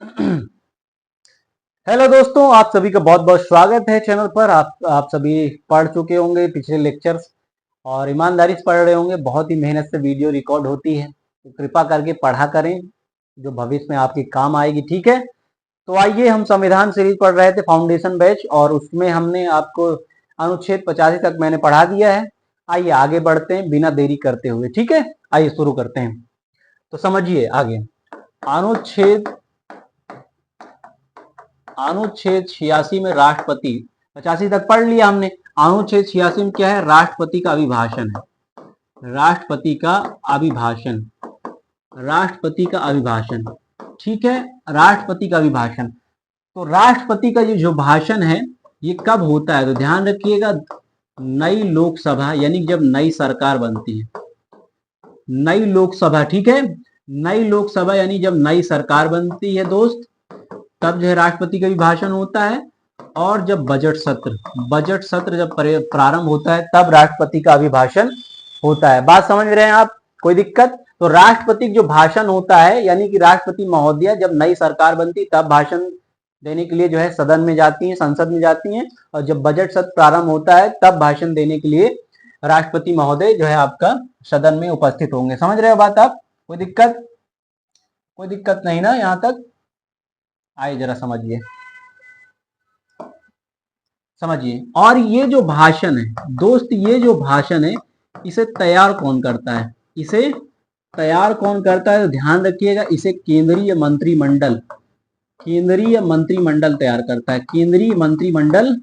Hello दोस्तों, आप सभी का बहुत बहुत स्वागत है चैनल पर। आप सभी पढ़ चुके होंगे पिछले लेक्चर्स और ईमानदारी से पढ़ रहे होंगे। बहुत ही मेहनत से वीडियो रिकॉर्ड होती है, तो कृपा करके पढ़ा करें, जो भविष्य में आपके काम आएगी। ठीक है, तो आइए, हम संविधान सीरीज पढ़ रहे थे, फाउंडेशन बैच, और उसमें हमने आपको अनुच्छेद 85 तक मैंने पढ़ा दिया है। आइए आगे बढ़ते हैं बिना देरी करते हुए। ठीक है, आइए शुरू करते हैं। तो समझिए आगे। अनुच्छेद अनुच्छेद 86 में राष्ट्रपति, 85 तक पढ़ लिया हमने। अनुच्छेद 86 में क्या है? राष्ट्रपति का अभिभाषण है। राष्ट्रपति का अभिभाषण, राष्ट्रपति का अभिभाषण। ठीक है, राष्ट्रपति का अभिभाषण। तो राष्ट्रपति का ये जो भाषण है, ये कब होता है? तो ध्यान रखिएगा, नई लोकसभा, यानी जब नई सरकार बनती है, नई लोकसभा। ठीक है, नई लोकसभा यानी जब नई सरकार बनती है दोस्त, तब जो है राष्ट्रपति का भी भाषण होता है। और जब बजट सत्र जब प्रारंभ होता है, तब राष्ट्रपति का अभिभाषण होता है। बात समझ रहे हैं आप? कोई दिक्कत? तो राष्ट्रपति जो भाषण होता है, यानी कि राष्ट्रपति महोदया जब नई सरकार बनती तब भाषण देने के लिए जो है सदन में जाती है, संसद में जाती हैं। और जब बजट सत्र प्रारंभ होता है, तब भाषण देने के लिए राष्ट्रपति महोदय जो है आपका सदन में उपस्थित होंगे। समझ रहे हो बात आप? कोई दिक्कत? कोई दिक्कत नहीं ना यहां तक? आइए जरा समझिए, समझिए। और ये जो भाषण है दोस्त, ये जो भाषण है, इसे तैयार कौन करता है? इसे तैयार कौन करता है? तो ध्यान रखिएगा, इसे केंद्रीय मंत्रिमंडल, केंद्रीय मंत्रिमंडल तैयार करता है। केंद्रीय मंत्रिमंडल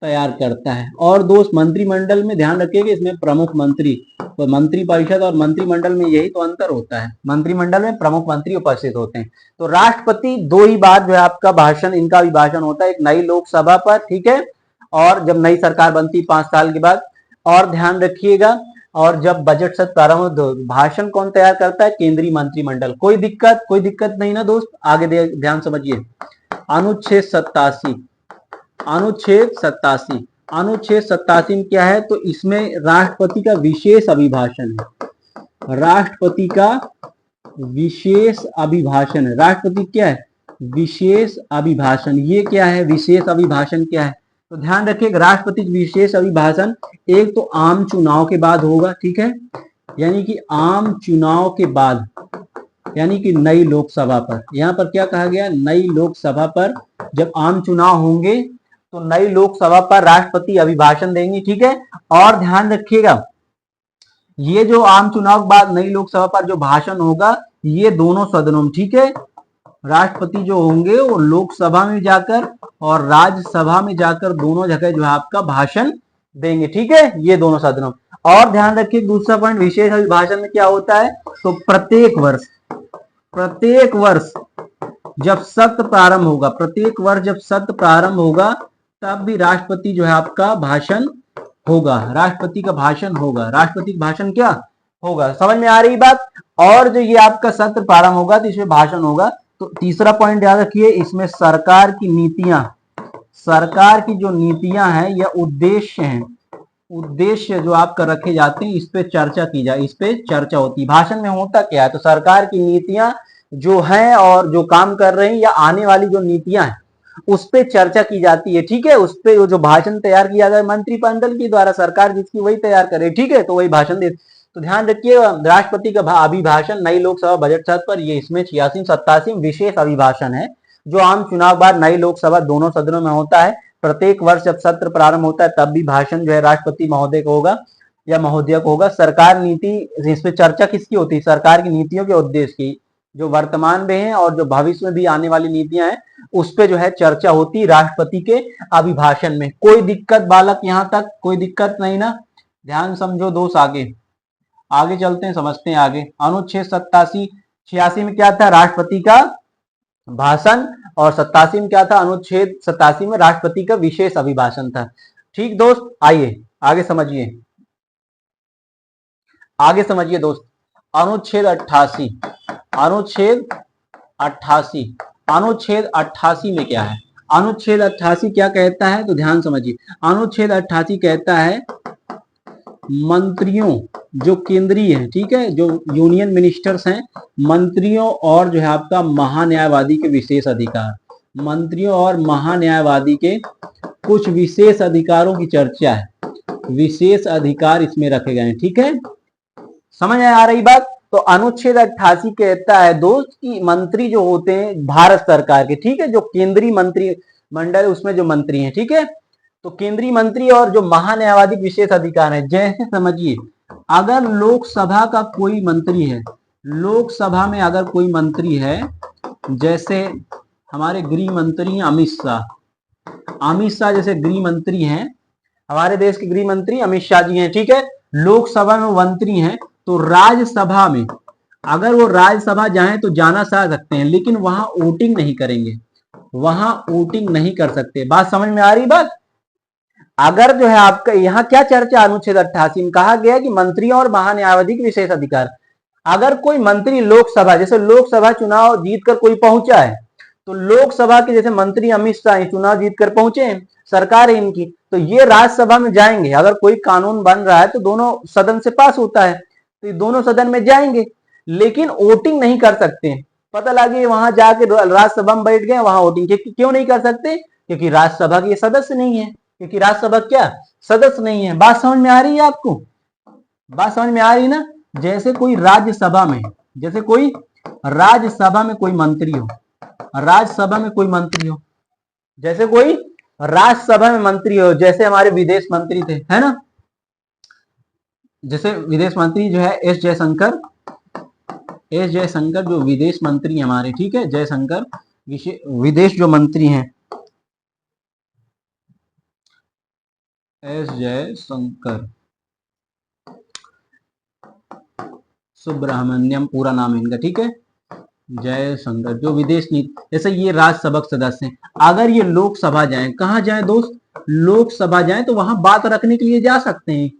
तैयार करता है। और दोस्त, मंत्रिमंडल में ध्यान रखिएगा, इसमें प्रमुख मंत्री, तो मंत्री परिषद और मंत्रिमंडल में यही तो अंतर होता है। मंत्रिमंडल में प्रमुख मंत्री उपस्थित होते हैं। तो राष्ट्रपति दो ही बार जो है आपका भाषण, इनका भी भाषण होता है, एक नई लोकसभा पर, ठीक है, और जब नई सरकार बनती 5 साल के बाद। और ध्यान रखिएगा, और जब बजट सत्र प्रारंभ हो, भाषण कौन तैयार करता है? केंद्रीय मंत्रिमंडल। कोई दिक्कत? कोई दिक्कत नहीं ना दोस्त? आगे ध्यान समझिए। अनुच्छेद 87, अनुच्छेद 87, अनुच्छेद 87 में क्या है? तो इसमें राष्ट्रपति का विशेष अभिभाषण है। राष्ट्रपति का विशेष अभिभाषण है। राष्ट्रपति क्या है? विशेष अभिभाषण। ये क्या है? विशेष अभिभाषण क्या है? तो ध्यान रखिए, राष्ट्रपति विशेष अभिभाषण एक तो आम चुनाव के बाद होगा, ठीक है, यानी कि आम चुनाव के बाद, यानी कि नई लोकसभा पर। यहां पर क्या कहा गया? नई लोकसभा पर जब आम चुनाव होंगे, तो नई लोकसभा पर राष्ट्रपति अभिभाषण देंगे, ठीक है। और ध्यान रखिएगा, ये जो आम चुनाव के बाद नई लोकसभा पर जो भाषण होगा, ये दोनों सदनों में, ठीक है, राष्ट्रपति जो होंगे वो लोकसभा में जाकर और राज्यसभा में जाकर दोनों जगह जो है आपका भाषण देंगे, ठीक है, ये दोनों सदनों। और ध्यान रखिए, दूसरा पॉइंट, विशेष अभिभाषण में क्या होता है? तो प्रत्येक वर्ष जब सत्र प्रारंभ होगा, प्रत्येक वर्ष जब सत्र प्रारंभ होगा, तब भी राष्ट्रपति जो है आपका भाषण होगा। राष्ट्रपति का भाषण होगा। राष्ट्रपति का भाषण क्या होगा? समझ में आ रही बात? और जो ये आपका सत्र प्रारंभ होगा, तो इसमें भाषण होगा। तो तीसरा पॉइंट याद रखिए, इसमें सरकार की नीतियां, सरकार की जो नीतियां हैं या उद्देश्य हैं, उद्देश्य जो आपका रखे जाते हैं, इस पे चर्चा की जाए, इस पे चर्चा होती है। भाषण में होता क्या है? तो सरकार की नीतियां जो हैं और जो काम कर रही हैं या आने वाली जो नीतियां हैं, उस पे चर्चा की जाती है, ठीक है। उस पे जो भाषण तैयार किया गया मंत्रिमंडल के द्वारा, सरकार जिसकी वही तैयार करे, ठीक है, तो वही भाषण दे। तो ध्यान रखिए, राष्ट्रपति का अभिभाषण नई लोकसभा बजट सत्र पर, ये इसमें 86-87 विशेष अभिभाषण है, जो आम चुनाव बाद नई लोकसभा दोनों सदनों में होता है। प्रत्येक वर्ष जब सत्र प्रारंभ होता है, तब भी भाषण जो है राष्ट्रपति महोदय को होगा या महोदया को होगा। सरकार नीति, इस पे चर्चा किसकी होती है? सरकार की नीतियों के उद्देश्य की, जो वर्तमान में है और जो भविष्य में भी आने वाली नीतियां हैं, उस पे जो है चर्चा होती राष्ट्रपति के अभिभाषण में। कोई दिक्कत बालक यहां तक? कोई दिक्कत नहीं ना? ध्यान समझो दोस्त, आगे चलते हैं, समझते हैं आगे। अनुच्छेद 86 में क्या था? राष्ट्रपति का भाषण। और 87 में क्या था? अनुच्छेद 87 में राष्ट्रपति का विशेष अभिभाषण था। ठीक दोस्त, आइए आगे समझिए, आगे समझिए दोस्त। अनुच्छेद 88, अनुच्छेद 88, अनुच्छेद 88 में क्या है? अनुच्छेद 88 क्या कहता है? तो ध्यान समझिए, अनुच्छेद 88 कहता है, मंत्रियों जो केंद्रीय है, ठीक है, जो यूनियन मिनिस्टर्स हैं, मंत्रियों और जो है आपका महान्यायवादी के विशेष अधिकार, मंत्रियों और महान्यायवादी के कुछ विशेष अधिकारों की चर्चा है, विशेष अधिकार इसमें रखे गए हैं, ठीक है, समझ में आ रही बात। तो अनुच्छेद 88 कहता है दोस्त कि मंत्री जो होते हैं भारत सरकार के, ठीक है, जो केंद्रीय मंत्री मंडल उसमें जो मंत्री हैं, ठीक है, तो केंद्रीय मंत्री और जो महान्यायवादी विशेष अधिकार है, जैसे समझिए अगर लोकसभा का कोई मंत्री है, लोकसभा में अगर कोई मंत्री है, जैसे हमारे गृह मंत्री हैं अमित शाह, अमित शाह जैसे गृह मंत्री हैं, हमारे देश के गृह मंत्री अमित शाह जी हैं, ठीक है, लोकसभा में मंत्री हैं, तो राज्यसभा में अगर वो राज्यसभा जाएं तो जाना चाह सकते हैं, लेकिन वहां वोटिंग नहीं करेंगे, वहां वोटिंग नहीं कर सकते। बात समझ में आ रही बात। अगर जो है आपका यहाँ क्या चर्चा, अनुच्छेद 88 में कहा गया कि मंत्रियों और महान्यायवादी के विशेष अधिकार, अगर कोई मंत्री लोकसभा, जैसे लोकसभा चुनाव जीतकर कोई पहुंचा है, तो लोकसभा के जैसे मंत्री अमित शाह चुनाव जीतकर पहुंचे हैं, सरकार है इनकी, तो ये राज्यसभा में जाएंगे, अगर कोई कानून बन रहा है तो दोनों सदन से पास होता है, तो ये दोनों सदन में जाएंगे, लेकिन वोटिंग नहीं कर सकते। पता लगे वहां जाके राज्यसभा में बैठ गए, वहां वोटिंग क्यों नहीं कर सकते, क्योंकि राज्यसभा के सदस्य नहीं है, क्योंकि राज्यसभा क्या सदस्य नहीं है। बात समझ में आ रही है आपको, बात समझ में आ रही है ना। जैसे कोई राज्यसभा में, जैसे कोई राज्यसभा में कोई मंत्री हो, राज्यसभा में कोई मंत्री हो, जैसे कोई राज्यसभा में मंत्री हो, जैसे हमारे विदेश मंत्री थे, है ना, जैसे विदेश मंत्री जो है एस जयशंकर, एस जयशंकर जो विदेश मंत्री हमारे, ठीक है, जयशंकर विदेश जो मंत्री हैं, एस जयशंकर सुब्रमण्यम पूरा नाम है इनका, ठीक है, जयशंकर जो विदेश नीति, जैसे ये राज्यसभा सदस्य हैं, अगर ये लोकसभा जाएं, कहां जाएं दोस्त, लोकसभा जाएं तो वहां बात रखने के लिए जा सकते हैं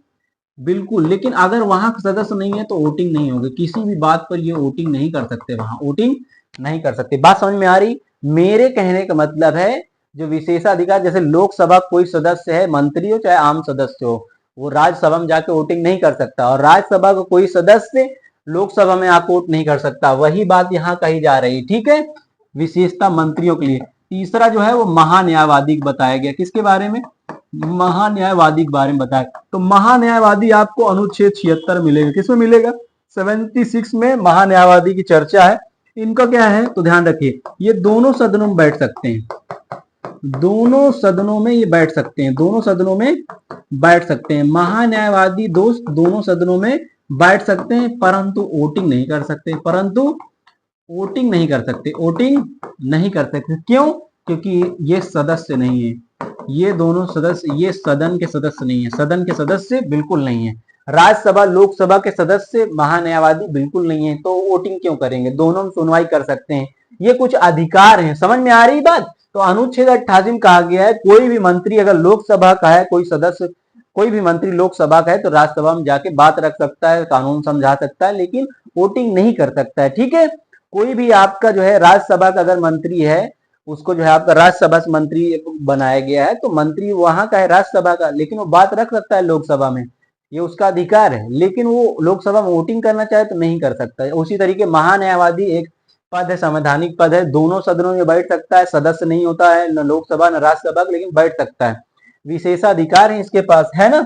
बिल्कुल, लेकिन अगर वहां सदस्य नहीं है तो वोटिंग नहीं होगी, किसी भी बात पर ये वोटिंग नहीं कर सकते, वहां वोटिंग नहीं कर सकते। बात समझ में आ रही। मेरे कहने का मतलब है जो विशेषाधिकार, जैसे लोकसभा कोई सदस्य है, मंत्री हो चाहे आम सदस्य हो, वो राज्यसभा में जाके वोटिंग नहीं कर सकता, और राज्यसभा का कोई सदस्य लोकसभा में आकर वोट नहीं कर सकता, वही बात यहाँ कही जा रही, ठीक है, विशेषता मंत्रियों के लिए। तीसरा जो है वो महान्यायवादी बताया गया, किसके बारे में, महान्यायवादी के बारे में बताया। तो महान्यायवादी आपको अनुच्छेद 76 मिलेगा, किसमें मिलेगा, 76 में महान्यायवादी की चर्चा है। इनका क्या है तो ध्यान रखिए, ये दोनों सदनों में बैठ सकते हैं, दोनों सदनों में ये बैठ सकते हैं, दोनों सदनों में बैठ सकते हैं, महान्यायवादी दोस्त दोनों सदनों में बैठ सकते हैं, परंतु वोटिंग नहीं कर सकते, परंतु वोटिंग नहीं कर सकते, वोटिंग नहीं कर सकते, क्यों, क्योंकि ये सदस्य नहीं है, ये दोनों सदस्य, ये सदन के सदस्य नहीं है, सदन के सदस्य बिल्कुल नहीं है, राज्यसभा लोकसभा के सदस्य महान्यायवादी बिल्कुल नहीं है, तो वोटिंग क्यों करेंगे, दोनों में सुनवाई कर सकते हैं, ये कुछ अधिकार हैं। समझ में आ रही बात। तो अनुच्छेद 88 में कहा गया है कोई भी मंत्री अगर लोकसभा का है, कोई सदस्य कोई भी मंत्री लोकसभा का है तो राज्यसभा में जाके बात रख सकता है, कानून समझा सकता है, लेकिन वोटिंग नहीं कर सकता है, ठीक है। कोई भी आपका जो है राज्यसभा का अगर मंत्री है, उसको जो है आपका राज्यसभा से मंत्री बनाया गया है, तो मंत्री वहां का है राज्यसभा का, लेकिन वो बात रख सकता है लोकसभा में, ये उसका अधिकार है, लेकिन वो लोकसभा में वोटिंग करना चाहे तो नहीं कर सकता है। उसी तरीके महान्यायवादी एक पद है, संवैधानिक पद है, दोनों सदनों में बैठ सकता है, सदस्य नहीं होता है न लोकसभा न राज्यसभा, लेकिन बैठ सकता है, विशेषाधिकार है इसके पास, है ना।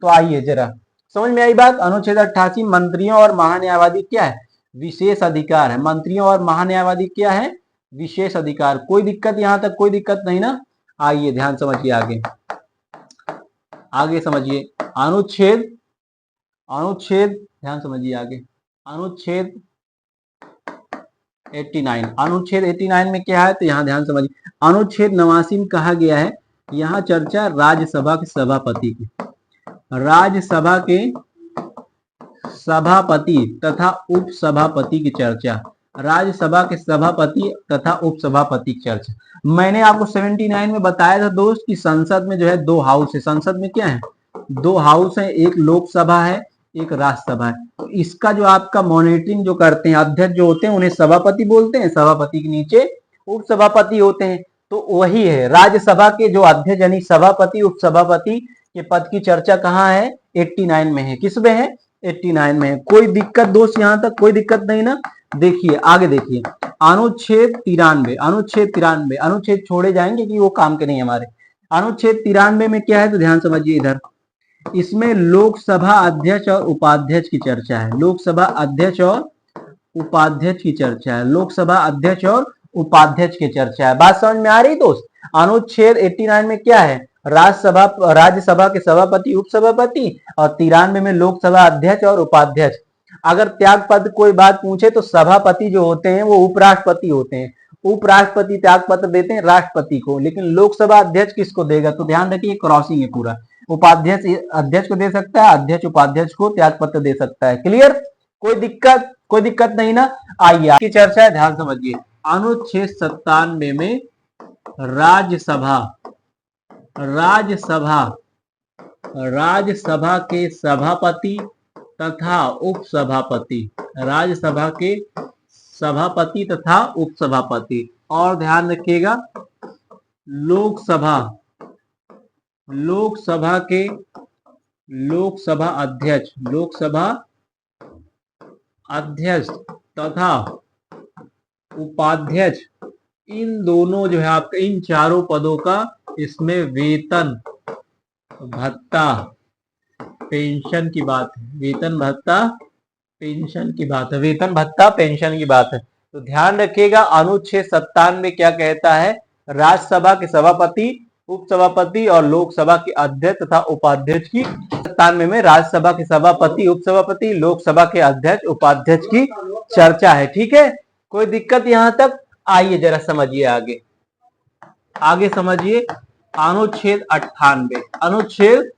तो आइए जरा समझ में आई बात। अनुच्छेद 88 मंत्रियों और महान्यायवादी क्या है, विशेष अधिकार है, मंत्रियों और महान्यायवादी क्या है, विशेष अधिकार। कोई दिक्कत यहां तक, कोई दिक्कत नहीं ना। आइए ध्यान समझिए, आगे आगे समझिए अनुच्छेद अनुच्छेद ध्यान समझिए आगे, अनुच्छेद 89, अनुच्छेद 89 में क्या है तो यहां ध्यान समझिए। अनुच्छेद 89 में कहा गया है, यहां चर्चा राज्यसभा के सभापति की, राज्यसभा के सभापति तथा उपसभापति की चर्चा, राज्यसभा के सभापति तथा उपसभापति की चर्चा। मैंने आपको 79 में बताया था दोस्त कि संसद में जो है दो हाउस है, संसद में क्या है, दो हाउस है, एक लोकसभा है एक राज्यसभा है। तो इसका जो आपका मॉनिटरिंग जो करते हैं अध्यक्ष जो होते हैं उन्हें सभापति बोलते हैं, सभापति के नीचे उपसभापति होते हैं। तो वही है राज्यसभा के जो अध्यक्ष यानी सभापति उपसभापति के पद की चर्चा कहाँ है, 89 में है। किस में है, 89 में है। कोई दिक्कत दोस्त, यहां तक कोई दिक्कत नहीं ना? देखिए आगे देखिए, अनुच्छेद 93, अनुच्छेद 93, अनुच्छेद छोड़े जाएंगे कि वो काम के नहीं हमारे। अनुच्छेद 93 में क्या है तो ध्यान समझिए इधर, इसमें लोकसभा अध्यक्ष और उपाध्यक्ष की चर्चा है। लोकसभा अध्यक्ष और उपाध्यक्ष की चर्चा है। लोकसभा अध्यक्ष और उपाध्यक्ष की चर्चा है। बात समझ में आ रही दोस्त? अनुच्छेद 89 में क्या है? राज्यसभा के सभापति, उपसभापति, और 93 में लोकसभा अध्यक्ष और उपाध्यक्ष। अगर त्याग पत्र कोई बात पूछे तो सभापति जो होते हैं वो उपराष्ट्रपति होते हैं। उपराष्ट्रपति त्याग पत्र देते हैं राष्ट्रपति को, लेकिन लोकसभा अध्यक्ष किसको देगा? तो ध्यान रखिए क्रॉसिंग है पूरा। उपाध्यक्ष अध्यक्ष को दे सकता है, अध्यक्ष उपाध्यक्ष को त्याग पत्र दे सकता है। क्लियर? कोई दिक्कत? कोई दिक्कत नहीं ना? आइए की चर्चा है, ध्यान समझिए। अनुच्छेद 97 में राज्यसभा राज्यसभा राज्यसभा के सभापति तथा उपसभापति, राज्यसभा के सभापति तथा उपसभापति, और ध्यान रखिएगा लोकसभा लोकसभा के लोकसभा अध्यक्ष, लोकसभा अध्यक्ष तथा उपाध्यक्ष, इन दोनों जो है आपका, इन चारों पदों का इसमें वेतन भत्ता पेंशन की बात है। वेतन भत्ता पेंशन की बात है। वेतन भत्ता पेंशन की बात है। तो ध्यान रखिएगा अनुच्छेद 97 में क्या कहता है? राज्यसभा के सभापति, उपसभापति और लोकसभा के अध्यक्ष तथा उपाध्यक्ष की, 97 में राज्यसभा के सभापति, उपसभापति, लोकसभा के अध्यक्ष, उपाध्यक्ष की चर्चा है। ठीक है? कोई दिक्कत यहां तक? आइए जरा समझिए आगे, आगे समझिए। अनुच्छेद 98, अनुच्छेद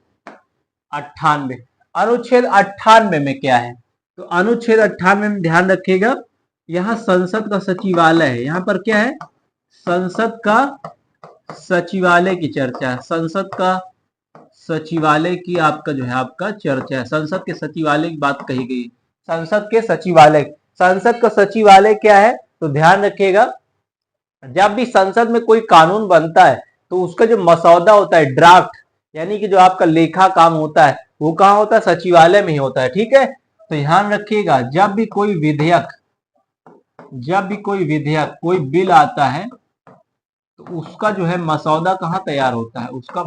98, अनुच्छेद 98 में क्या है? तो अनुच्छेद 98 में ध्यान रखिएगा, यहाँ संसद का सचिवालय है। यहाँ पर क्या है? संसद का सचिवालय की चर्चा है। संसद का सचिवालय की आपका जो है आपका चर्चा है। संसद के सचिवालय की बात कही गई। संसद के सचिवालय, संसद का सचिवालय क्या है? तो ध्यान रखिएगा, जब भी संसद में कोई कानून बनता है तो उसका जो मसौदा होता है, ड्राफ्ट, यानी कि जो आपका लेखा काम होता है, वो कहाँ होता है? सचिवालय में ही होता है। ठीक है? तो ध्यान रखिएगा, जब भी कोई विधेयक, कोई बिल आता है तो उसका जो है मसौदा कहाँ तैयार होता है? उसका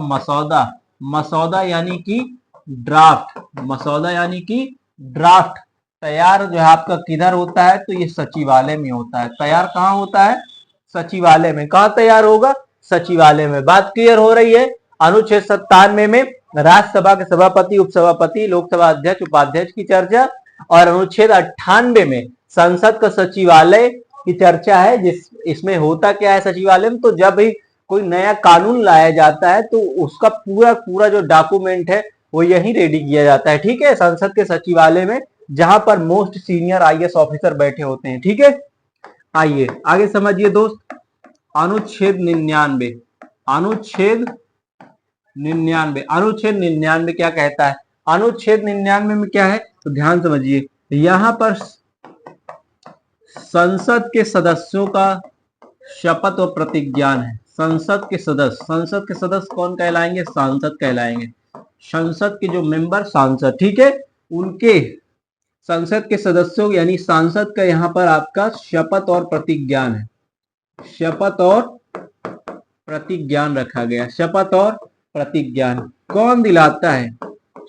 मसौदा यानी कि ड्राफ्ट, मसौदा यानी कि ड्राफ्ट तैयार जो है आपका किधर होता है? तो ये सचिवालय में होता है। तैयार कहाँ होता है? सचिवालय में। कहाँ तैयार होगा? सचिवालय में। बात क्लियर हो रही है? अनुच्छेद 97 में राज्यसभा के सभापति, उपसभापति, लोकसभा अध्यक्ष, उपाध्यक्ष की चर्चा, और अनुच्छेद 98 में संसद का सचिवालय की चर्चा है। इसमें होता क्या है सचिवालय में? तो जब भी कोई नया कानून लाया जाता है तो उसका पूरा जो डॉक्यूमेंट है वो यही रेडी किया जाता है। ठीक है? संसद के सचिवालय में, जहां पर मोस्ट सीनियर आईएएस ऑफिसर बैठे होते हैं। ठीक है? आइए आगे समझिए दोस्त। अनुच्छेद 99, अनुच्छेद 99 क्या कहता है? अनुच्छेद 99 में क्या है? तो ध्यान समझिए, यहां पर संसद के सदस्यों का शपथ और प्रतिज्ञान है। संसद के सदस्य कौन कहलाएंगे? सांसद कहलाएंगे। संसद के जो मेंबर सांसद, ठीक है, उनके संसद के सदस्यों यानी सांसद का यहाँ पर आपका शपथ और प्रतिज्ञान है। शपथ और प्रतिज्ञान रखा गया। शपथ और प्रतिज्ञान कौन दिलाता है?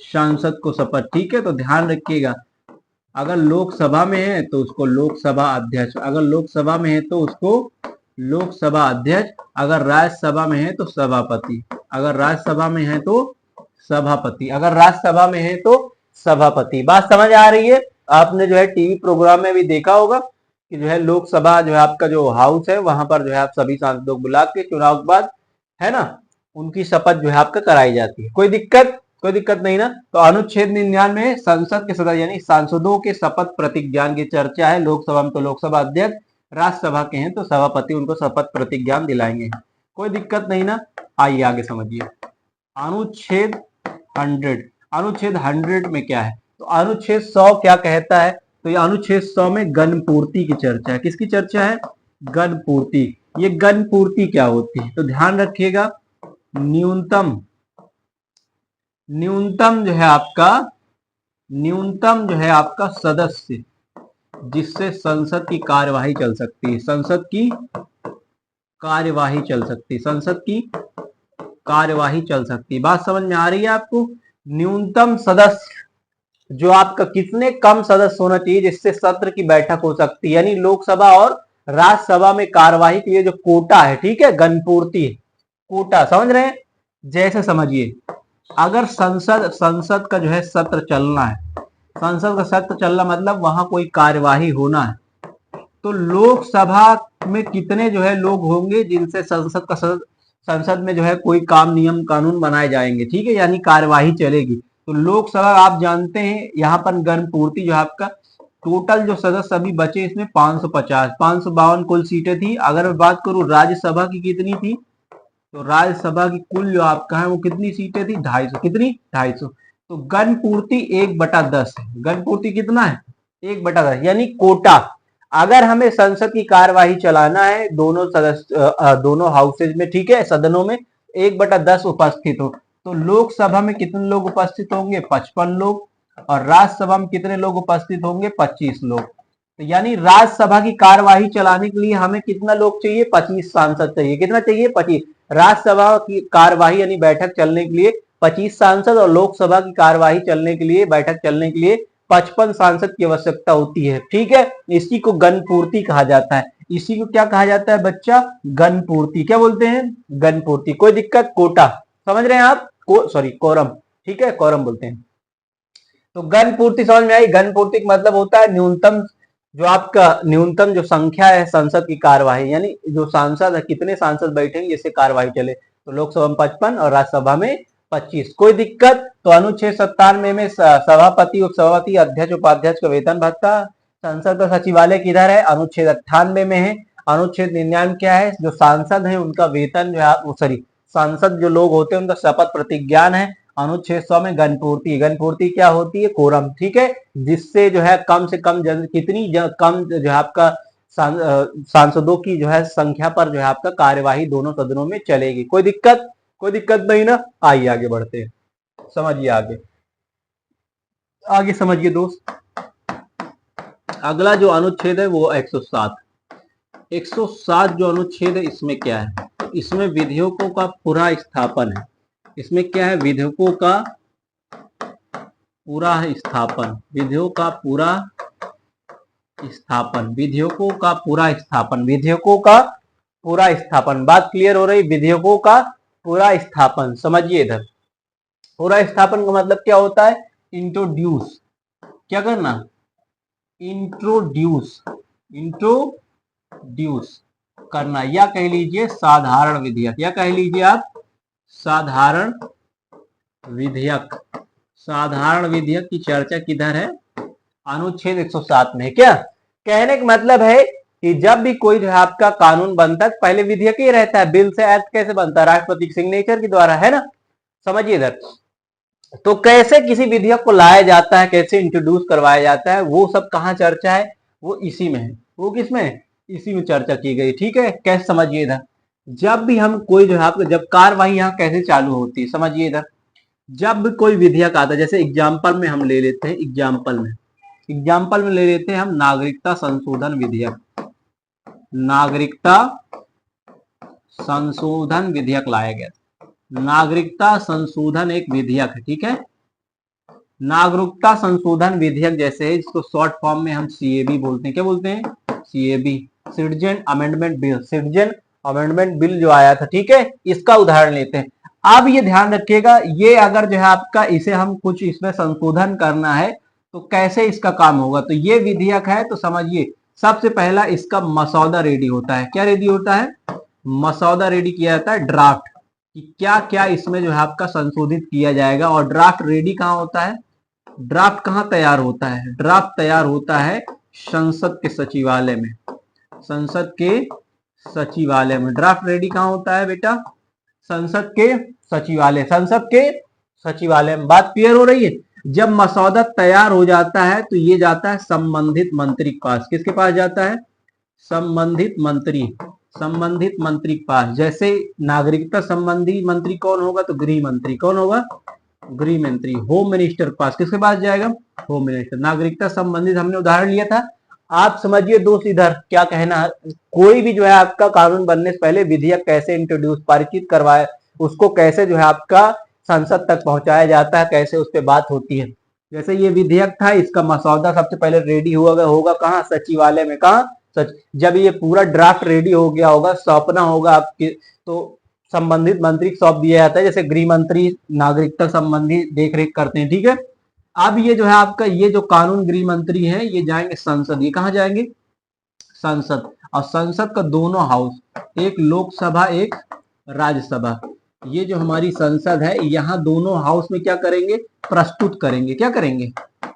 सांसद को शपथ। ठीक है? तो ध्यान रखिएगा, अगर लोकसभा में है तो उसको लोकसभा अध्यक्ष, अगर लोकसभा में है तो उसको लोकसभा अध्यक्ष, अगर राज्यसभा में है तो सभापति, अगर राज्यसभा में है तो सभापति, अगर राज्यसभा में है तो सभापति। बात समझ आ रही है? आपने जो है टीवी प्रोग्राम में भी देखा होगा कि जो है लोकसभा जो है आपका जो हाउस है वहां पर जो है आप सभी सांसदों को बुला के चुनाव के बाद, है ना, उनकी शपथ जो है आपका कराई जाती है। कोई दिक्कत नहीं ना? तो अनुच्छेद 99 में संसद के सदस्य यानी सांसदों के शपथ प्रतिज्ञान की चर्चा है। लोकसभा में तो लोकसभा अध्यक्ष, राज्यसभा के हैं तो सभापति उनको शपथ प्रतिज्ञान दिलाएंगे। कोई दिक्कत नहीं ना? आइए आगे समझिए। अनुच्छेद 100, अनुच्छेद 100 में क्या है? तो अनुच्छेद 100 क्या कहता है? तो ये अनुच्छेद 100 में गण पूर्ति की चर्चा है। किसकी चर्चा है? गण पूर्ति। ये गण पूर्ति क्या होती है? तो ध्यान रखिएगा, न्यूनतम जो है आपका न्यूनतम जो है आपका सदस्य जिससे संसद की कार्यवाही चल सकती है, संसद की कार्यवाही चल सकती है, संसद की कार्यवाही चल सकती है। बात समझ में आ रही है आपको? न्यूनतम सदस्य जो आपका कितने कम सदस्य होना चाहिए जिससे सत्र की बैठक हो सकती है, यानी लोकसभा और राज्यसभा में कार्यवाही के लिए जो कोटा है, ठीक है, गणपूर्ति कोटा, समझ रहे हैं? जैसे समझिए, अगर संसद का जो है सत्र चलना है, संसद का सत्र चलना मतलब वहां कोई कार्यवाही होना है, तो लोकसभा में कितने जो है लोग होंगे जिनसे संसद में जो है कोई काम नियम कानून बनाए जाएंगे, ठीक है, यानी कार्यवाही चलेगी। तो लोकसभा आप जानते हैं यहाँ पर गणपूर्ति जो है आपका टोटल जो सदस्य अभी बचे इसमें 550 552 कुल सीटें थी। अगर मैं बात करूं राज्यसभा की कितनी थी, तो राज्यसभा की कुल जो आपका है वो कितनी सीटें थी, 250। कितनी? 250। तो गणपूर्ति 1/10 है। गणपूर्ति कितना है? 1/10, यानी कोटा। अगर हमें संसद की कार्यवाही चलाना है दोनों सदस्य दोनों हाउसेज में, ठीक है, सदनों में 1/10 उपस्थित हो, तो लोकसभा में कितने लोग उपस्थित होंगे? 55 लोग। और राज्यसभा में कितने लोग उपस्थित होंगे? 25 लोग। तो यानी राज्यसभा की कार्यवाही चलाने के लिए हमें कितना लोग चाहिए? 25 सांसद चाहिए। कितना चाहिए? 25। राज्यसभा की कार्यवाही यानी बैठक चलने के लिए 25 सांसद और लोकसभा की कार्यवाही चलने के लिए, बैठक चलने के लिए 55 सांसद की आवश्यकता होती है, ठीक है। इसी को गणपूर्ति कहा जाता है। इसी को क्या कहा जाता है बच्चा? गणपूर्ति। क्या बोलते हैं? गणपूर्ति। कोई दिक्कत? कोटा समझ रहे हैं आप? सॉरी, कोरम, ठीक है, कोरम बोलते हैं। तो गणपूर्ति समझ में आई? गणपूर्ति का मतलब होता है न्यूनतम जो आपका न्यूनतम जो संख्या है संसद की कार्यवाही, यानी जो सांसद है कितने सांसद बैठेंगे जिससे कार्यवाही चले। तो लोकसभा में 55 और राज्यसभा में 25। कोई दिक्कत? तो अनुच्छेद 97 में सभापति, उपसभापति, अध्यक्ष, उपाध्यक्ष का वेतन भत्ता। संसद का सचिवालय किधर है? अनुच्छेद 98 में है। अनुच्छेद 99 क्या है? जो सांसद है उनका वेतन जो है, सॉरी, सांसद जो लोग होते हैं उनका शपथ प्रतिज्ञान है। अनुच्छेद 100 में गणपूर्ति। गणपूर्ति क्या होती है? कोरम, ठीक है, जिससे जो है कम से कम कम जो है आपका सांसदों की जो है संख्या पर जो है आपका कार्यवाही दोनों सदनों में चलेगी। कोई दिक्कत? कोई दिक्कत नहीं ना? आइए आगे बढ़ते हैं, समझिए आगे। आगे समझिए दोस्त, अगला जो अनुच्छेद है वो 107। 107 जो अनुच्छेद है इसमें क्या है? इसमें विधेयकों का पूरा स्थापन है। इसमें क्या है? विधेयकों का पूरा स्थापन, विधेयकों का पूरा स्थापन, विधेयकों का पूरा स्थापन, विधेयकों का पूरा स्थापन। बात क्लियर हो रही? विधेयकों का पूरा स्थापन। समझिए इधर, पूरा स्थापन का मतलब क्या होता है? इंट्रोड्यूस, क्या करना? इंट्रोड्यूस, इंट्रोड्यूस करना, या कह लीजिए साधारण विधेयक, या कह लीजिए आप साधारण विधेयक। साधारण विधेयक की चर्चा किधर है? अनुच्छेद 107 में। क्या कहने का मतलब है कि जब भी कोई जो है आपका कानून बनता है पहले विधेयक ही रहता है। बिल से एक्ट कैसे बनता है? राष्ट्रपति के सिग्नेचर के द्वारा, है ना? समझिए इधर, तो कैसे किसी विधेयक को लाया जाता है, कैसे इंट्रोड्यूस करवाया जाता है, वो सब कहाँ चर्चा है? वो इसी में है। वो किसमें? इसी में चर्चा की गई, ठीक है। कैसे? समझिए इधर, जब भी हम कोई जो है आपको, जब कार्यवाही यहाँ कैसे चालू होती है, समझिए इधर, जब कोई विधेयक आता है, जैसे एग्जाम्पल में हम ले लेते हैं, एग्जाम्पल में ले लेते हैं हम नागरिकता संशोधन विधेयक। नागरिकता संशोधन विधेयक लाया गया। नागरिकता संशोधन एक विधेयक है, ठीक है। नागरिकता संशोधन विधेयक जैसे है, जिसको शॉर्ट फॉर्म में हम सीएबी बोलते हैं। क्या बोलते हैं? CAB, citizen amendment bill. Citizen amendment bill जो आया था, ठीक है, इसका उदाहरण लेते हैं। अब ये ध्यान रखिएगा, ये अगर जो है आपका इसे हम कुछ इसमें संशोधन करना है तो कैसे इसका काम होगा? तो ये विधेयक है तो समझिए, सबसे पहला इसका मसौदा रेडी होता है। क्या रेडी होता है? मसौदा रेडी किया जाता है, ड्राफ्ट, कि क्या क्या इसमें जो है आपका संशोधित किया जाएगा। और ड्राफ्ट रेडी कहाँ होता है? ड्राफ्ट कहाँ तैयार होता है? ड्राफ्ट तैयार होता है संसद के सचिवालय में। संसद के सचिवालय में ड्राफ्ट रेडी कहाँ होता है बेटा? संसद के सचिवालय। संसद के सचिवालय में। बात क्लियर हो रही है? जब मसौदा तैयार हो जाता है तो ये जाता है संबंधित मंत्री के पास। किसके पास जाता है? संबंधित मंत्री, संबंधित मंत्री के पास। जैसे नागरिकता संबंधी मंत्री कौन होगा? तो गृह मंत्री। कौन होगा? गृह मंत्री, होम मिनिस्टर के पास, किसके पास जाएगा? Home minister. नागरिकता संबंधित हमने उदाहरण लिया था। आप समझिए दोस्त इधर क्या कहना है, कोई भी जो है आपका कानून बनने से पहले विधेयक कैसे इंट्रोड्यूस पारित करवाए, उसको कैसे जो है आपका संसद तक पहुंचाया जाता है, कैसे उस पर बात होती है। जैसे ये विधेयक था, इसका मसौदा सबसे पहले रेडी होगा कहाँ? सचिवालय में। कहाँ? जब ये पूरा ड्राफ्ट रेडी हो गया होगा, सौंपना होगा आपके, तो संबंधित मंत्री को सौंप दिया जाता है। जैसे गृह मंत्री नागरिकता संबंधी देख रेख करते हैं, ठीक है। अब ये जो है आपका, ये जो कानून गृह मंत्री है, ये जाएंगे संसद। ये कहाँ जाएंगे? संसद। और संसद का दोनों हाउस, एक लोकसभा एक राज्यसभा, ये जो हमारी संसद है, यहाँ दोनों हाउस में क्या करेंगे? प्रस्तुत करेंगे। क्या करेंगे?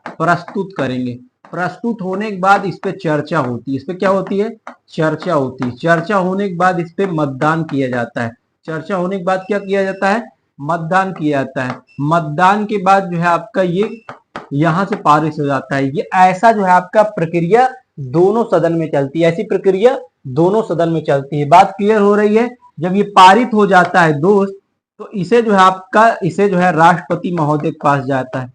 प्रस्तुत करेंगे। प्रस्तुत होने के बाद इस पे चर्चा होती है। इस पे क्या होती है? चर्चा होती है। चर्चा होने के बाद इस पे मतदान किया जाता है। चर्चा होने के बाद क्या किया जाता है? मतदान किया जाता है। मतदान के बाद जो है आपका ये यहां से पारित हो जाता है। ये ऐसा जो है आपका प्रक्रिया दोनों सदन में चलती है। ऐसी प्रक्रिया दोनों सदन में चलती है। बात क्लियर हो रही है? जब ये पारित हो जाता है दोस्त, तो इसे जो है आपका, इसे जो है राष्ट्रपति महोदय के पास जाता है।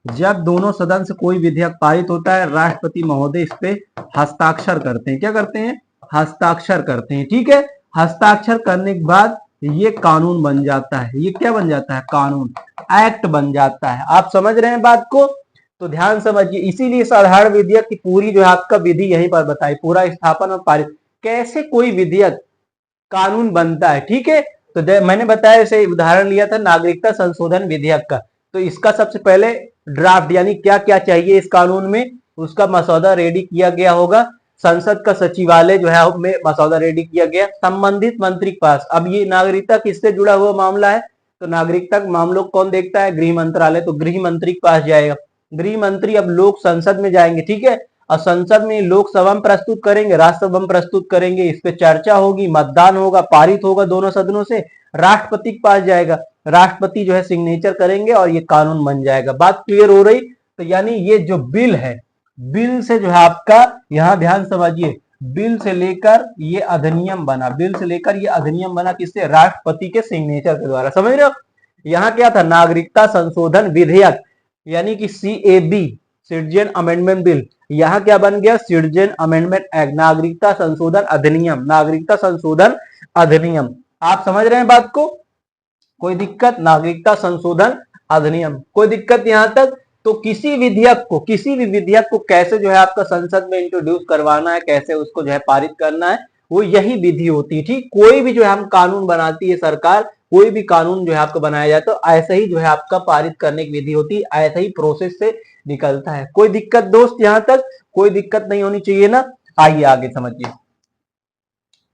जब दोनों सदन से कोई विधेयक पारित होता है, राष्ट्रपति महोदय इस पे हस्ताक्षर करते हैं। क्या करते हैं? हस्ताक्षर करते हैं, ठीक है। हस्ताक्षर करने के बाद ये कानून बन जाता है। ये क्या बन जाता है? कानून, एक्ट बन जाता है। आप समझ रहे हैं बात को? तो ध्यान समझिए। इसीलिए साधारण विधेयक की पूरी जो है आपका विधि यहीं पर बताई, पूरा स्थापन और पारित, कैसे कोई विधेयक कानून बनता है, ठीक है। तो मैंने बताया, जैसे उदाहरण लिया था नागरिकता संशोधन विधेयक का, तो इसका सबसे पहले ड्राफ्ट यानी क्या क्या चाहिए इस कानून में, उसका मसौदा रेडी किया गया होगा। संसद का सचिवालय जो है में मसौदा रेडी किया गया, संबंधित मंत्री के पास। अब ये नागरिकता किससे जुड़ा हुआ मामला है, तो नागरिकता के मामलों को कौन देखता है? गृह मंत्रालय। तो गृह मंत्री के पास जाएगा। गृह मंत्री अब लोक संसद में जाएंगे, ठीक है। और संसद में लोकसभा में प्रस्तुत करेंगे, राज्यसभा में प्रस्तुत करेंगे, इस पे चर्चा होगी, मतदान होगा, पारित होगा दोनों सदनों से, राष्ट्रपति के पास जाएगा। राष्ट्रपति जो है सिग्नेचर करेंगे और ये कानून बन जाएगा। बात क्लियर हो रही? तो यानी ये जो बिल है, बिल से जो है आपका, यहां ध्यान समझिए, बिल से लेकर ये अधिनियम बना, बिल से लेकर ये अधिनियम बना किससे? राष्ट्रपति के सिग्नेचर के द्वारा। समझ रहे हो? यहाँ क्या था? नागरिकता संशोधन विधेयक, यानी कि CAB, सिटीजन अमेंडमेंट बिल। यहाँ क्या बन गया? सिटीजन अमेंडमेंट एक्ट, नागरिकता संशोधन अधिनियम, नागरिकता संशोधन अधिनियम। आप समझ रहे हैं बात को? कोई दिक्कत? नागरिकता संशोधन अधिनियम, कोई दिक्कत यहां तक? तो किसी विधेयक को, किसी भी विधेयक को कैसे जो है आपका संसद में इंट्रोड्यूस करवाना है, कैसे उसको जो है पारित करना है, वो यही विधि होती है, ठीक। कोई भी जो है हम कानून बनाती है सरकार, कोई भी कानून जो है आपको बनाया जाए, तो ऐसे ही जो है आपका पारित करने की विधि होती है, ऐसे ही प्रोसेस से निकलता है। कोई दिक्कत दोस्त यहां तक? कोई दिक्कत नहीं होनी चाहिए ना। आइए आगे समझिए,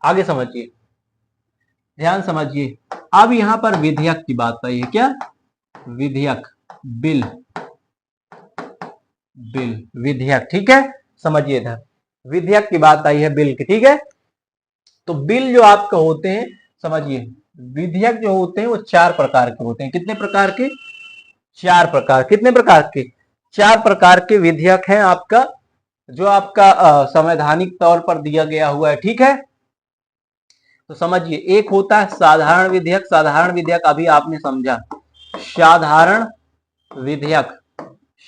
आगे समझिए, ध्यान समझिए। अब यहां पर विधेयक की बात आई है। क्या? विधेयक, बिल, बिल, विधेयक, ठीक है। समझिए इधर विधेयक की बात आई है, बिल की, ठीक है। तो बिल जो आपका होते हैं, समझिए, विधेयक जो होते हैं वो 4 प्रकार के होते हैं। कितने प्रकार के? 4 प्रकार। कितने प्रकार के? 4 प्रकार के विधेयक हैं आपका, जो आपका संवैधानिक तौर पर दिया गया हुआ है, ठीक है। तो समझिए, एक होता है साधारण विधेयक। साधारण विधेयक अभी आपने समझा, साधारण विधेयक।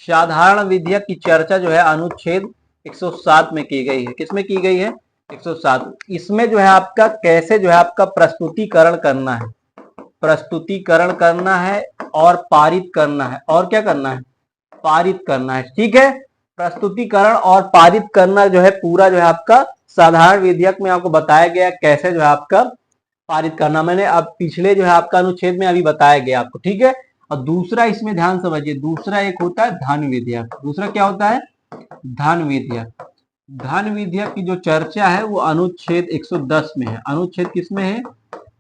साधारण विधेयक की चर्चा जो है अनुच्छेद 107 में की गई है। किसमें की गई है? 107। इसमें जो है आपका कैसे जो है आपका प्रस्तुतिकरण करना है, प्रस्तुतिकरण करना है और पारित करना है। और क्या करना है? पारित करना है, ठीक है। प्रस्तुतिकरण और पारित करना जो है पूरा जो है आपका साधारण विधेयक में आपको बताया गया कैसे जो है आपका पारित करना। मैंने अब पिछले जो है आपका अनुच्छेद में अभी बताया गया आपको, ठीक है। और दूसरा इसमें ध्यान समझिए, दूसरा एक होता है धन विधेयक। दूसरा क्या होता है? धन विधेयक। धन विधेयक की जो चर्चा है वो अनुच्छेद 110 में है। अनुच्छेद किसमें है?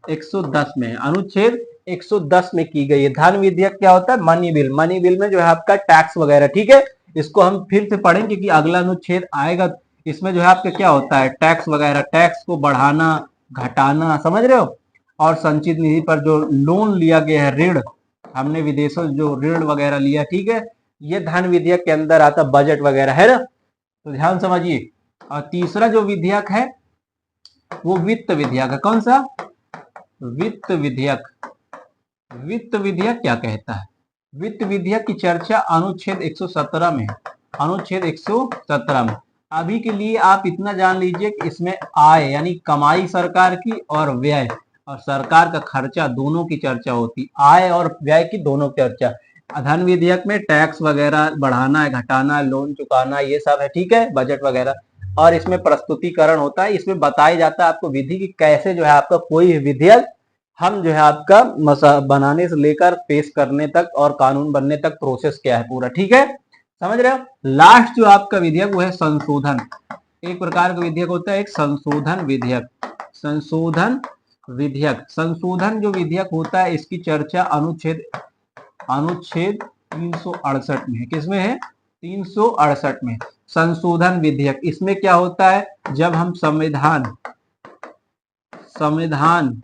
110 में है। अनुच्छेद 110 में की गई है। धन विधेयक क्या होता है? Money bill. मनी बिल में जो है आपका टैक्स वगैरह, ठीक है। इसको हम फिर से पढ़ेंगे कि अगला अनुच्छेद आएगा, इसमें जो है आपका क्या होता है? टैक्स वगैरह, टैक्स को बढ़ाना, घटाना, समझ रहे हो। और संचित निधि पर जो लोन लिया गया है, ऋण, हमने विदेशों जो ऋण वगैरह लिया, ठीक है, ये धन विधेयक के अंदर आता, बजट वगैरह, है ना। तो ध्यान समझिए। और तीसरा जो विधेयक है वो वित्त विधेयक है। कौन सा? वित्त विधेयक। वित्त विधेयक क्या कहता है? वित्त विधेयक की चर्चा अनुच्छेद 117 में, अनुच्छेद 117 में। अभी के लिए आप इतना जान लीजिए कि इसमें आय यानी कमाई सरकार की और व्यय और सरकार का खर्चा दोनों की चर्चा होती, आय और व्यय की दोनों की चर्चा। धन विधेयक में टैक्स वगैरह बढ़ाना है, घटाना है, लोन चुकाना, ये सब है, ठीक है, बजट वगैरह। और इसमें प्रस्तुतिकरण होता है, इसमें बताया जाता है आपको विधि की कैसे जो है आपका कोई विधेयक हम जो है आपका बनाने से लेकर पेश करने तक और कानून बनने तक प्रोसेस क्या है पूरा, ठीक है, समझ रहे हो। लास्ट जो आपका विधेयक वो है संशोधन। एक प्रकार का विधेयक होता है एक संशोधन विधेयक, संशोधन विधेयक। संशोधन जो विधेयक होता है इसकी चर्चा अनुच्छेद अनुच्छेद 368 में है। किसमें है? 368 में। संशोधन विधेयक, इसमें क्या होता है, जब हम संविधान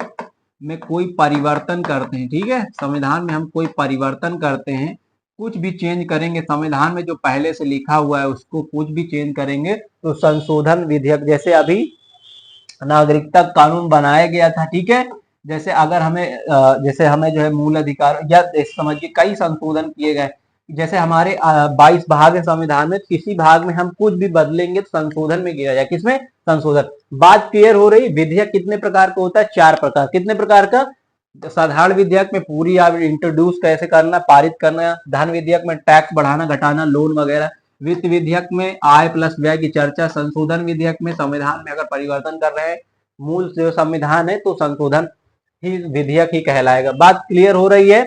में कोई परिवर्तन करते हैं, ठीक है, संविधान में हम कोई परिवर्तन करते हैं, कुछ भी चेंज करेंगे संविधान में जो पहले से लिखा हुआ है उसको कुछ भी चेंज करेंगे तो संशोधन विधेयक। जैसे अभी नागरिकता कानून बनाया गया था, ठीक है, जैसे अगर हमें जो है मूल अधिकार या समझिए कई संशोधन किए गए, जैसे हमारे 22 भाग है संविधान में, किसी भाग में हम कुछ भी बदलेंगे तो संशोधन में किया जाए। किसमें? संशोधन। बात क्लियर हो रही। विधेयक कितने प्रकार का होता है? 4 प्रकार। कितने प्रकार का? साधारण विधेयक में पूरी आप इंट्रोड्यूस कैसे करना, पारित करना। धन विधेयक में टैक्स बढ़ाना घटाना, लोन वगैरह। वित्त विधेयक में आय प्लस व्यय की चर्चा। संशोधन विधेयक में संविधान में अगर परिवर्तन कर रहे हैं, मूल जो संविधान है तो संशोधन ही विधेयक ही कहलाएगा। बात क्लियर हो रही है।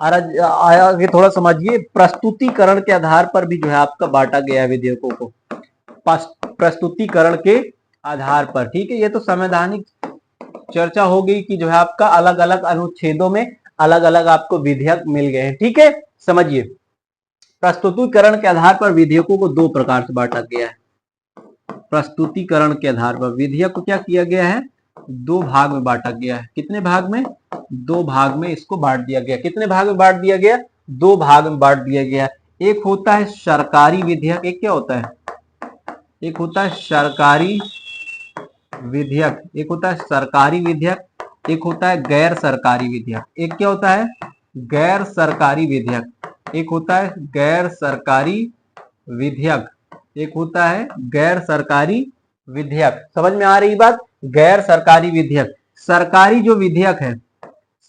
आगे थोड़ा समझिए, प्रस्तुतिकरण के आधार पर भी जो है आपका बांटा गया है विधेयकों को, प्रस्तुतिकरण के आधार पर, ठीक है। ये तो संवैधानिक चर्चा हो गई कि जो है आपका अलग अलग अनुच्छेदों में अलग अलग आपको विधेयक मिल गए हैं, ठीक है। समझिए, प्रस्तुतिकरण के आधार पर विधेयकों को 2 प्रकार से बांटा गया है। प्रस्तुतिकरण के आधार पर विधेयक को क्या किया गया है? 2 भाग में बांटा गया है। कितने भाग में? 2 भाग में इसको बांट दिया गया। कितने भाग में बांट दिया गया? 2 भाग में बांट दिया गया। एक होता है सरकारी विधेयक, एक क्या होता है? एक होता है सरकारी विधेयक, एक होता है सरकारी विधेयक, एक होता है गैर सरकारी विधेयक। एक क्या होता है? गैर सरकारी विधेयक। एक होता है गैर सरकारी विधेयक, एक होता है गैर सरकारी विधेयक। समझ में आ रही बात? गैर सरकारी विधेयक। सरकारी जो विधेयक है,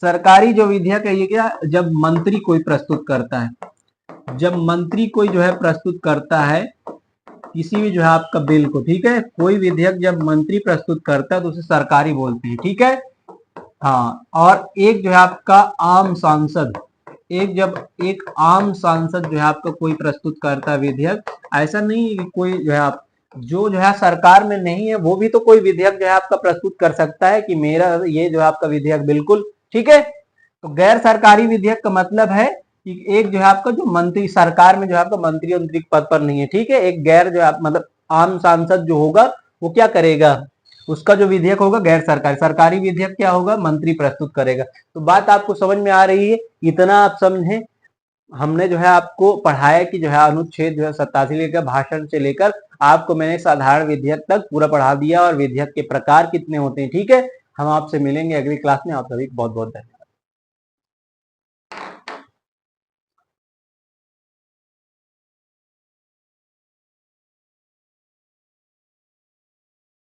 सरकारी जो विधेयक है ये क्या? जब मंत्री कोई प्रस्तुत करता है, जब मंत्री कोई जो है प्रस्तुत करता है किसी भी जो है आपका बिल को, ठीक है, कोई विधेयक जब मंत्री प्रस्तुत करता है तो उसे सरकारी बोलते हैं, ठीक है। हाँ, और एक जो है आपका आम सांसद, एक आम सांसद जो है आपका कोई प्रस्तुत करता है विधेयक, ऐसा नहीं है कि कोई जो है आप जो है सरकार में नहीं है वो भी तो कोई विधेयक जो है आपका प्रस्तुत कर सकता है कि मेरा ये जो है आपका विधेयक बिल्कुल ठीक है। तो गैर सरकारी विधेयक का मतलब है कि एक जो है आपका जो मंत्री सरकार में जो है आपका मंत्री पद पर नहीं है, ठीक है, एक गैर जो है मतलब आम सांसद जो होगा वो क्या करेगा, उसका जो विधेयक होगा गैर सरकारी, सरकारी विधेयक क्या होगा, मंत्री प्रस्तुत करेगा। तो बात आपको समझ में आ रही है? इतना आप समझे। हमने जो है आपको पढ़ाया कि जो है अनुच्छेद जो है 87 लेकर भाषण से लेकर आपको मैंने साधारण विधेयक तक पूरा पढ़ा दिया और विधेयक के प्रकार कितने होते हैं, ठीक है। हम आपसे मिलेंगे अगली क्लास में। आप सभी को बहुत बहुत धन्यवाद।